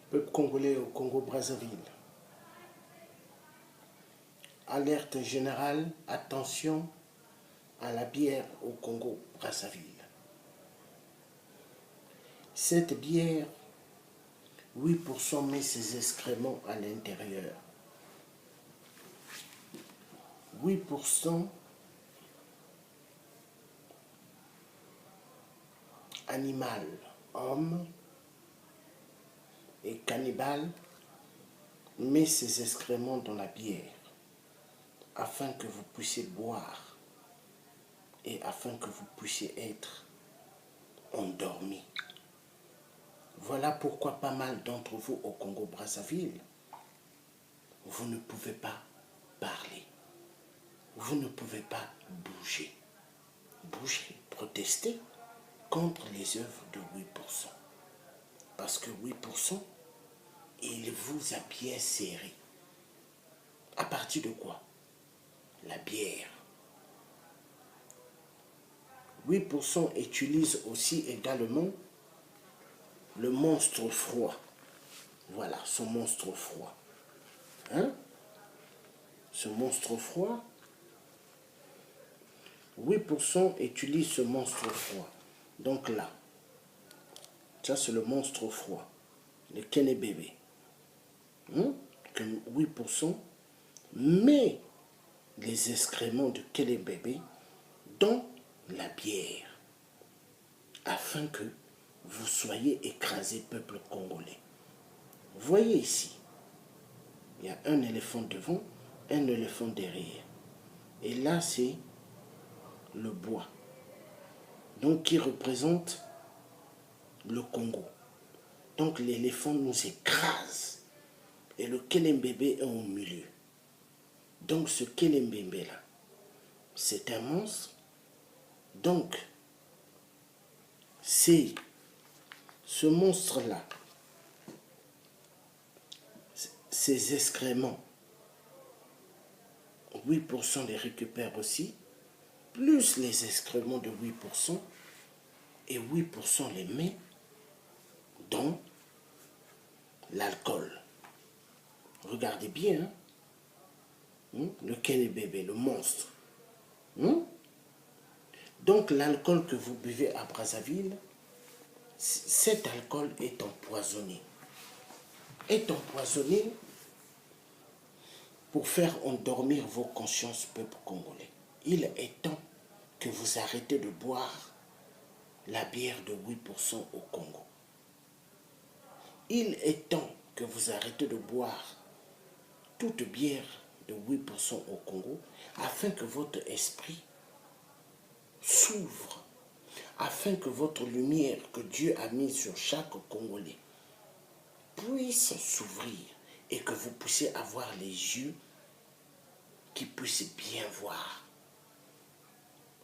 Peuple congolais au Congo-Brazzaville. Alerte générale, attention à la bière au Congo-Brazzaville. Cette bière, 8% met ses excréments à l'intérieur. 8% animal, homme et cannibale met ses excréments dans la bière afin que vous puissiez boire et afin que vous puissiez être endormi. Voilà pourquoi pas mal d'entre vous au Congo-Brazzaville, vous ne pouvez pas parler. Vous ne pouvez pas bouger. Bouger, protester contre les œuvres de 8%. Parce que 8%, il vous a bien serré. À partir de quoi? La bière. 8% utilise aussi également le monstre froid. Voilà, ce monstre froid. Hein? Ce monstre froid, 8% utilise ce monstre froid. Donc là, ça c'est le monstre froid, le Kene bébé. Que 8% met les excréments de Kene bébé dans la bière afin que vous soyez écrasé, peuple congolais. Voyez ici, il y a un éléphant devant, un éléphant derrière. Et là, c'est le bois. Donc, qui représente le Congo. Donc, l'éléphant nous écrase. Et le Kelembebe est au milieu. Donc, ce Kelembebe-là, c'est un monstre. Donc, c'est ce monstre-là, ses excréments, 8% les récupère aussi, plus les excréments de 8%, et 8% les met dans l'alcool. Regardez bien, le Kelembebe, le monstre. Donc l'alcool que vous buvez à Brazzaville, cet alcool est empoisonné. Est empoisonné pour faire endormir vos consciences, peuple congolais. Il est temps que vous arrêtez de boire la bière de 8% au Congo. Il est temps que vous arrêtez de boire toute bière de 8% au Congo afin que votre esprit s'ouvre, afin que votre lumière que Dieu a mise sur chaque Congolais puisse s'ouvrir et que vous puissiez avoir les yeux qui puissent bien voir.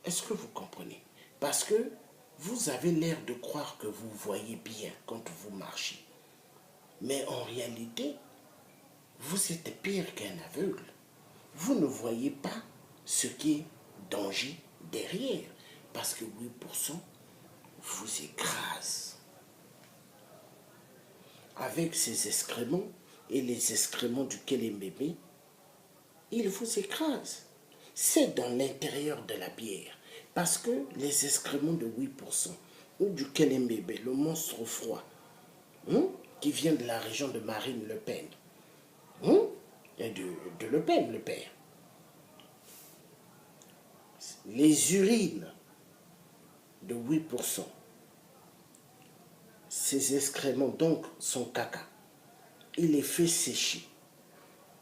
Est-ce que vous comprenez? Parce que vous avez l'air de croire que vous voyez bien quand vous marchez. Mais en réalité, vous êtes pire qu'un aveugle. Vous ne voyez pas ce qui est danger derrière. Parce que 8% vous écrase. Avec ses excréments et les excréments du Kelembebe, il vous écrase. C'est dans l'intérieur de la bière. Parce que les excréments de 8% ou du Kelembebe, le monstre froid, qui vient de la région de Marine Le Pen, et de Le Pen, le père. Les urines de 8%, ces excréments, donc son caca, il les fait sécher.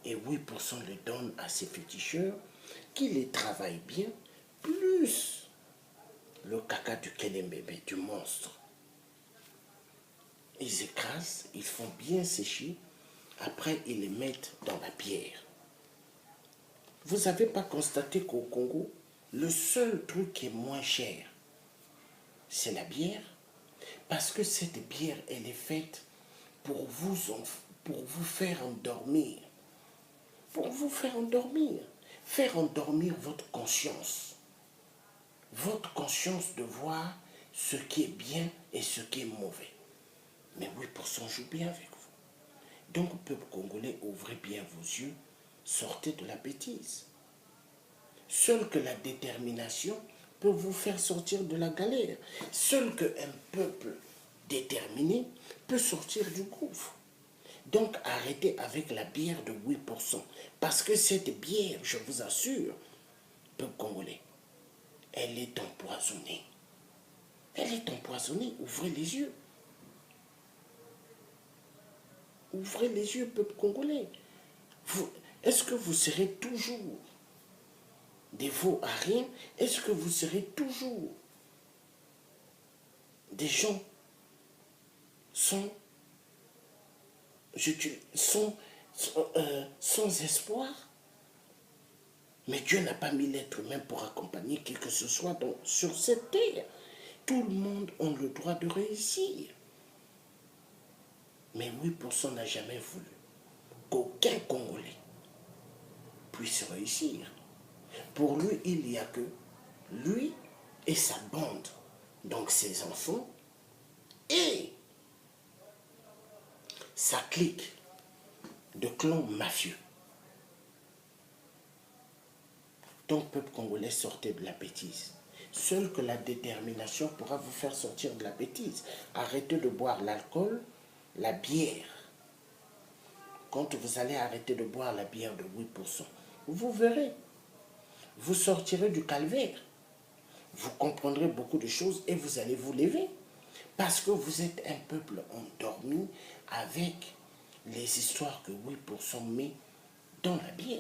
Et 8% les donne à ses féticheurs qui les travaillent bien, plus le caca du Kelembebe, du monstre. Ils écrasent, ils font bien sécher, après ils les mettent dans la bière. Vous n'avez pas constaté qu'au Congo, le seul truc qui est moins cher, c'est la bière? Parce que cette bière, elle est faite pour vous faire endormir. Pour vous faire endormir votre conscience. Votre conscience de voir ce qui est bien et ce qui est mauvais. Mais 8% joue bien avec vous. Donc, peuple congolais, ouvrez bien vos yeux, sortez de la bêtise. Seule que la détermination peut vous faire sortir de la galère. Seul qu'un peuple déterminé peut sortir du gouffre. Donc arrêtez avec la bière de 8%. Parce que cette bière, je vous assure, peuple congolais, elle est empoisonnée. Elle est empoisonnée. Ouvrez les yeux. Ouvrez les yeux, peuple congolais. Est-ce que vous serez toujours des veaux à rien? Est-ce que vous serez toujours des gens sans, sans espoir? Mais Dieu n'a pas mis l'être humain pour accompagner qui que ce soit sur cette terre. Tout le monde a le droit de réussir. Mais 8% n'a jamais voulu qu'aucun Congolais puisse réussir. Pour lui, il n'y a que lui et sa bande, donc ses enfants, et sa clique de clans mafieux. Donc, peuple congolais, sortez de la bêtise. Seule que la détermination pourra vous faire sortir de la bêtise. Arrêtez de boire l'alcool, la bière. Quand vous allez arrêter de boire la bière de 8%, vous verrez, vous sortirez du calvaire. Vous comprendrez beaucoup de choses et vous allez vous lever. Parce que vous êtes un peuple endormi avec les histoires que 8% met dans la bière.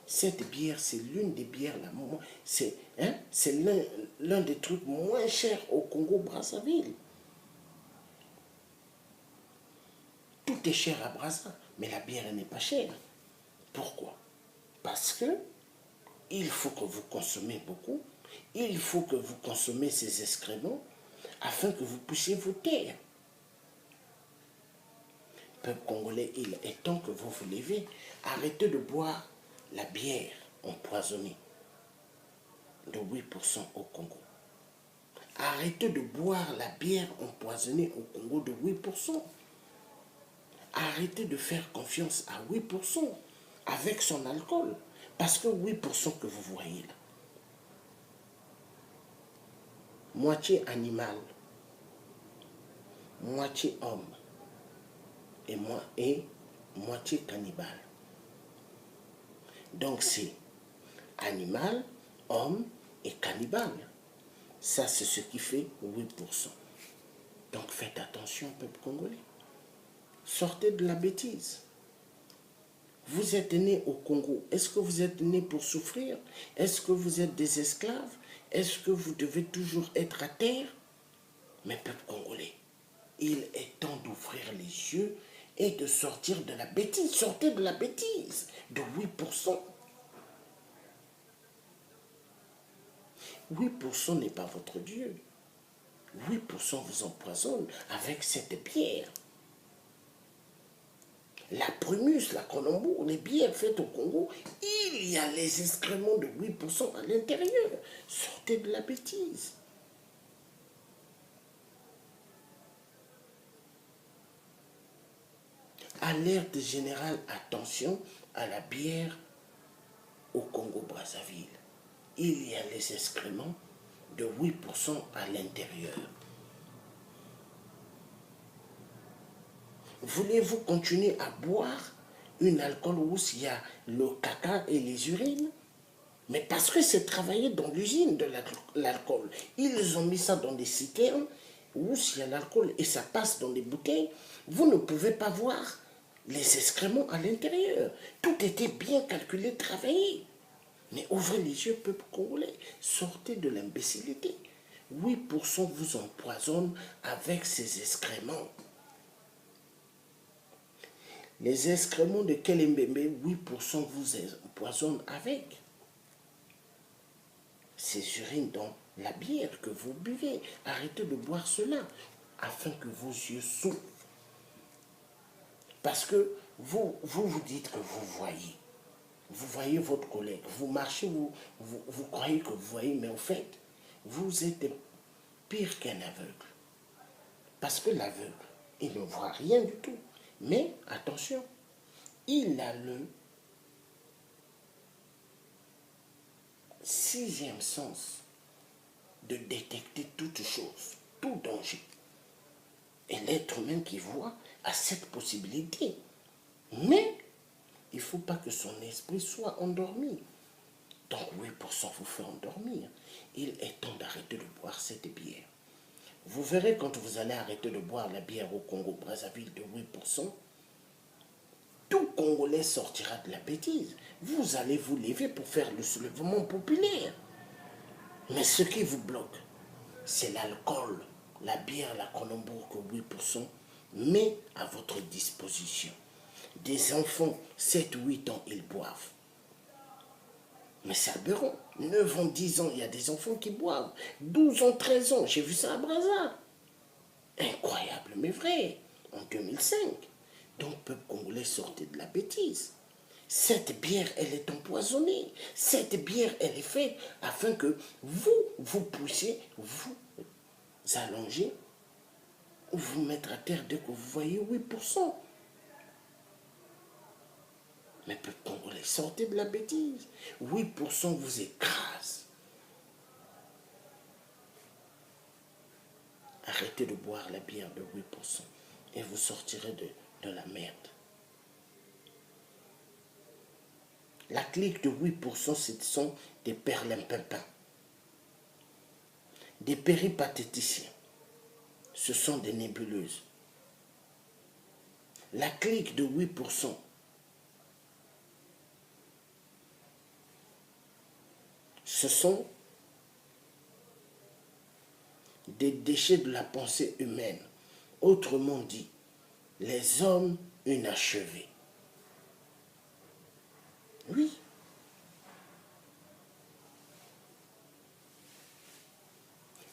Cette bière, c'est l'une des bières, c'est l'un des trucs moins chers au Congo-Brazzaville. Tout est cher à Brazza, mais la bière n'est pas chère. Pourquoi? Parce que il faut que vous consommez beaucoup, il faut que vous consommez ces excréments afin que vous puissiez vous taire. Peuple congolais, il est temps que vous vous levez. Arrêtez de boire la bière empoisonnée de 8% au Congo. Arrêtez de boire la bière empoisonnée au Congo de 8%. Arrêtez de faire confiance à 8% avec son alcool. Parce que 8% que vous voyez là, moitié animal, moitié homme et moitié cannibale. Donc c'est animal, homme et cannibale. Ça, c'est ce qui fait 8%. Donc faites attention, peuple congolais. Sortez de la bêtise. Vous êtes né au Congo. Est-ce que vous êtes né pour souffrir? Est-ce que vous êtes des esclaves? Est-ce que vous devez toujours être à terre? Mais peuple congolais, il est temps d'ouvrir les yeux et de sortir de la bêtise. Sortez de la bêtise de 8%. 8% n'est pas votre Dieu. 8% vous empoisonne avec cette bière. La Primus, la Colombo, les bières faites au Congo, il y a les excréments de 8% à l'intérieur. Sortez de la bêtise. Alerte générale, attention à la bière au Congo-Brazzaville. Il y a les excréments de 8% à l'intérieur. Voulez-vous continuer à boire un alcool où il y a le caca et les urines? Mais parce que c'est travaillé dans l'usine de l'alcool. Ils ont mis ça dans des citernes où il y a l'alcool et ça passe dans des bouteilles. Vous ne pouvez pas voir les excréments à l'intérieur. Tout était bien calculé, travaillé. Mais ouvrez les yeux, peuple congolais. Sortez de l'imbécilité. 8% vous empoisonne avec ces excréments. Les excréments de Kelembembe, 8% vous empoisonnent avec. Ces urines dans la bière que vous buvez. Arrêtez de boire cela afin que vos yeux s'ouvrent. Parce que vous dites que vous voyez. Vous voyez votre collègue. Vous marchez, vous croyez que vous voyez, mais en fait, vous êtes pire qu'un aveugle. Parce que l'aveugle, il ne voit rien du tout. Mais attention, il a le sixième sens de détecter toute chose, tout danger. Et l'être humain qui voit a cette possibilité. Mais il ne faut pas que son esprit soit endormi. Donc 8% vous fait endormir. Il est temps d'arrêter de boire cette bière. Vous verrez quand vous allez arrêter de boire la bière au Congo-Brazzaville de 8%, tout Congolais sortira de la bêtise. Vous allez vous lever pour faire le soulèvement populaire. Mais ce qui vous bloque, c'est l'alcool, la bière, la Kronenbourg que 8% met à votre disposition. Des enfants, 7-8 ans, ils boivent. Mais c'est aberrant. 9 ans, 10 ans, il y a des enfants qui boivent. 12 ans, 13 ans, j'ai vu ça à Brazza. Incroyable, mais vrai. En 2005. Donc, peuple congolais, sortez de la bêtise. Cette bière, elle est empoisonnée. Cette bière, elle est faite afin que vous puissiez vous allonger ou vous mettre à terre dès que vous voyez 8%. Mais peuple congolais, sortez de la bêtise. 8% vous écrase. Arrêtez de boire la bière de 8% et vous sortirez de la merde. La clique de 8%, ce sont des perlimpinpins, des péripatéticiens. Ce sont des nébuleuses. La clique de 8%, ce sont des déchets de la pensée humaine. Autrement dit, les hommes inachevés. Oui.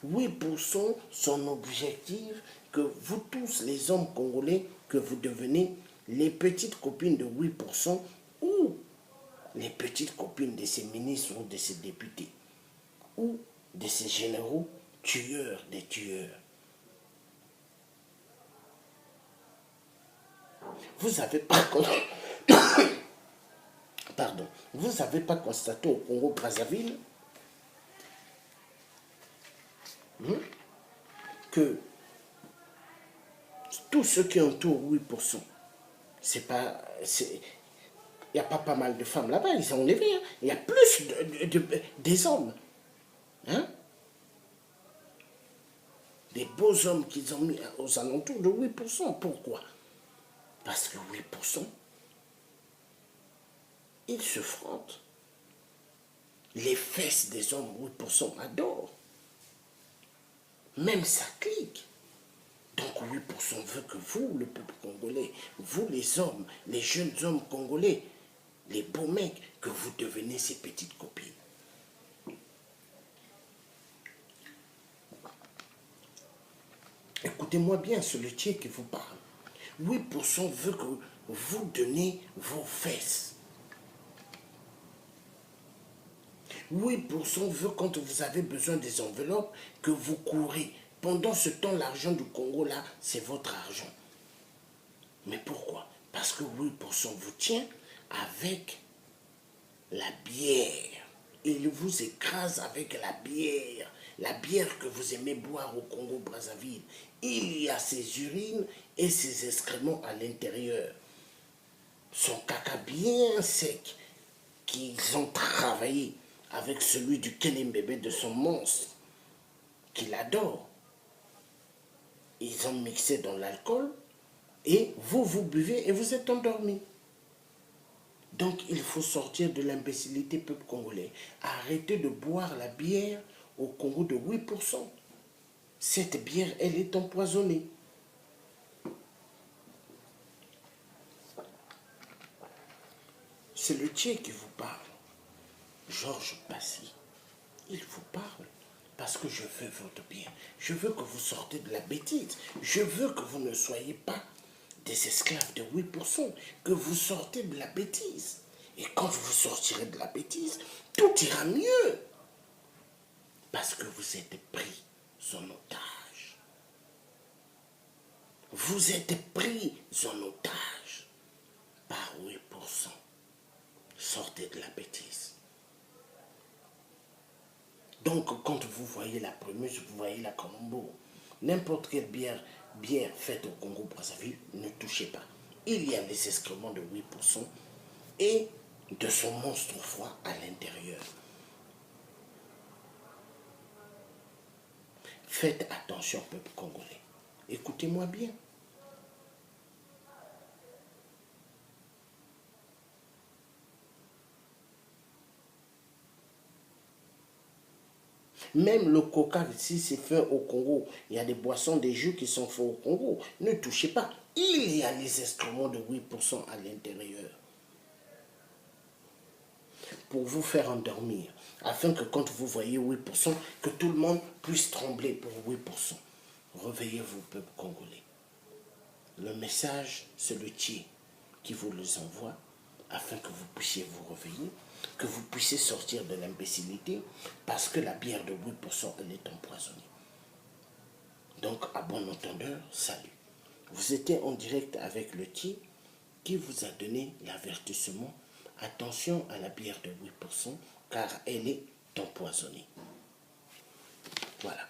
Oui, pour son objectif, que vous tous, les hommes congolais, que vous devenez les petites copines de 8% ou les petites copines de ces ministres ou de ces députés ou de ces généraux tueurs des tueurs. Vous n'avez pas pardon, vous n'avez pas constaté au Congo-Brazzaville que tous ceux qui entourent 8%, c'est pas... Il n'y a pas mal de femmes là-bas, ils sont enlevés. Hein. Il y a plus des hommes. Hein? Des beaux hommes qu'ils ont mis aux alentours de 8%. Pourquoi? Parce que 8%, ils se frottent. Les fesses des hommes, 8% adorent. Même ça clique. Donc 8% veut que vous, le peuple congolais, vous les hommes, les jeunes hommes congolais, les beaux mecs, que vous devenez ces petites copines. Écoutez-moi bien, c'est le tien qui vous parle. 8% veut que vous donnez vos fesses. 8% veut, quand vous avez besoin des enveloppes, que vous courez. Pendant ce temps, l'argent du Congo, là, c'est votre argent. Mais pourquoi? Parce que 8% vous tient avec la bière. Il vous écrase avec la bière. La bière que vous aimez boire au Congo-Brazzaville. Il y a ses urines et ses excréments à l'intérieur. Son caca bien sec qu'ils ont travaillé avec celui du Kenembébé de son monstre qu'il adore. Ils ont mixé dans l'alcool et vous buvez et vous êtes endormi. Donc il faut sortir de l'imbécilité peuple congolais. Arrêtez de boire la bière au Congo de 8%. Cette bière, elle est empoisonnée. C'est le tien qui vous parle. Georges Passy, il vous parle parce que je veux votre bien. Je veux que vous sortez de la bêtise. Je veux que vous ne soyez pas des esclaves de 8%, que vous sortez de la bêtise. Et quand vous sortirez de la bêtise, tout ira mieux. Parce que vous êtes pris en otage. Vous êtes pris en otage par 8%. Sortez de la bêtise. Donc, quand vous voyez la Primus, vous voyez la Colombo, n'importe quelle bière faite au Congo-Brazzaville, ne touchez pas. Il y a les excréments de 8% et de son monstre froid à l'intérieur. Faites attention, peuple congolais. Écoutez-moi bien. Même le coca, si c'est fait au Congo, il y a des boissons, des jus qui sont faits au Congo. Ne touchez pas. Il y a les excréments de 8% à l'intérieur. Pour vous faire endormir, afin que quand vous voyez 8%, que tout le monde puisse trembler pour 8%. Réveillez-vous, peuple congolais. Le message, c'est le Thier qui vous les envoie, afin que vous puissiez vous réveiller, que vous puissiez sortir de l'imbécilité, parce que la bière de 8%, elle est empoisonnée. Donc, à bon entendeur, salut. Vous étiez en direct avec le Thier qui vous a donné l'avertissement. Attention à la bière de 8%, car elle est empoisonnée. Voilà.